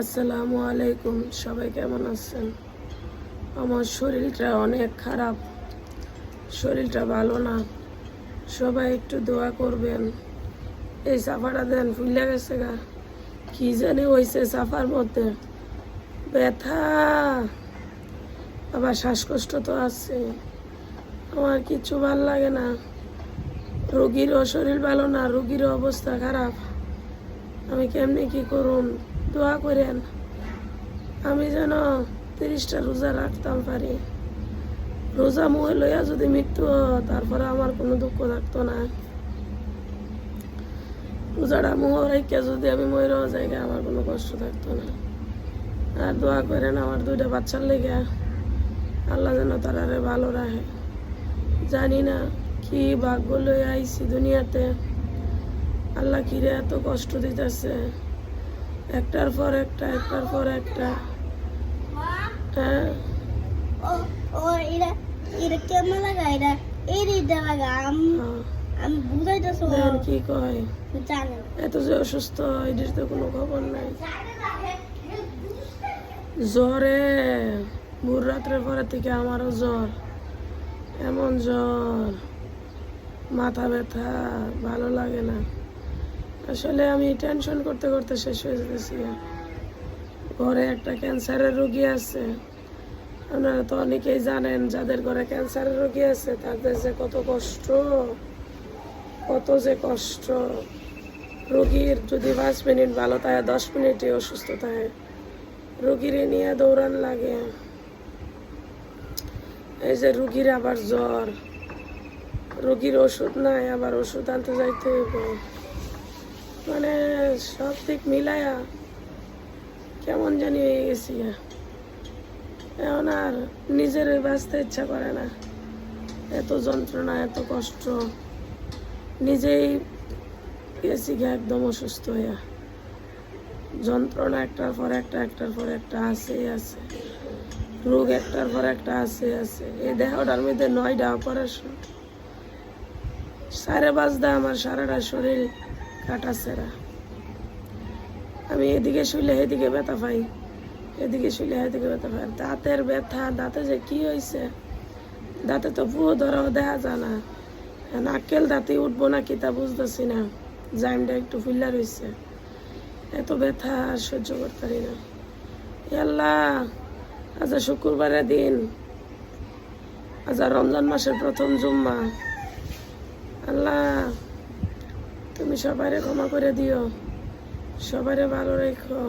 আসসালামু আলাইকুম। সবাই কেমন আছেন? আমার শরীরটা অনেক খারাপ, শরীরটা ভালো না। সবাই একটু দোয়া করবেন। এই সাফাটা দেন ফুলে গেছে গা, কি জানি হয়েছে সাফার মধ্যে, ব্যথা, আবার শ্বাসকষ্ট তো আছে। আমার কিচ্ছু ভাল লাগে না। রোগীরও শরীর ভালো না, রোগীরও অবস্থা খারাপ। আমি কেমনি কি করুন, দোয়া করেন। আমি যেন 30টা রোজা রাখতাম পারি। রোজা মুহে লইয়া যদি মৃত্যু হয়, তারপরে আমার কোনো দুঃখ থাকতো না। রোজাটা মুহ রেখে যদি আমি মরেও যাই, আমার কোনো কষ্ট থাকতো না। আর দোয়া করেন আমার 2টা বাচ্চার লেগে, আল্লাহ যেন তারারে ভালো রাখে। জানি না কি ভাগ্য লইয়া আইছি দুনিয়াতে, আল্লাহ কিরে এত কষ্ট দিতেছে, একটার পর একটা, একটার পর একটা। হ্যাঁ, কি কয় এত যে অসুস্থ, এটির তো কোনো খবর নাই। জ্বরে ভোর রাত্রের পরে থেকে আমারও জ্বর, এমন জ্বর, মাথা ব্যথা, ভালো লাগে না। আসলে আমি টেনশন করতে করতে শেষ হয়ে যেতেছি। ঘরে একটা ক্যান্সারের রোগী আছে। আপনারা তো অনেকেই জানেন, যাদের ঘরে ক্যান্সারের রোগী আছে তাদের যে কত কষ্ট, কত যে কষ্ট। রোগীর যদি 5 মিনিট ভালো থাকে, 10 মিনিটে অসুস্থ থাকে, রোগীরে নিয়ে দৌড়ান লাগে। এই যে রোগীর আবার জ্বর, রোগীর ওষুধ নাই, আবার ওষুধ আনতে যাইতে হইব। মানে সব দিক মিলায়া কেমন জানি হয়ে গেছি। এখন আর নিজের বাঁচতে ইচ্ছা করে না। এত যন্ত্রণা, এত কষ্ট, নিজেই গেছি একদম অসুস্থ হইয়া। যন্ত্রণা একটার পর একটা, একটার পর একটা আসেই আছে। রোগ একটার পর একটা আছে। এই দেহটার মধ্যে 9টা অপারেশন। 5:30 আমার সারাটা শরীর কাটাছেরা। আমি এদিকে শুইলে এদিকে ব্যথা পাই, এদিকে শুইলে এদিকে ব্যথা পাই। দাঁতের ব্যথা, দাঁতে যে কি হয়েছে, দাঁতে তো পুরো ধরাও দেখা যায় না। নাকেল দাঁতে উঠবো না কি তা বুঝতেছি না। জাইমটা একটু ফুল্লা রয়েছে, এত ব্যথা আর সহ্য করতে পারি না। আল্লাহ, আজ শুক্রবারের দিন, আজ রমজান মাসের প্রথম জুম্মা। আল্লাহ, তুমি সবাইরে ক্ষমা করে দিও, সবাইরে ভালো রেখো।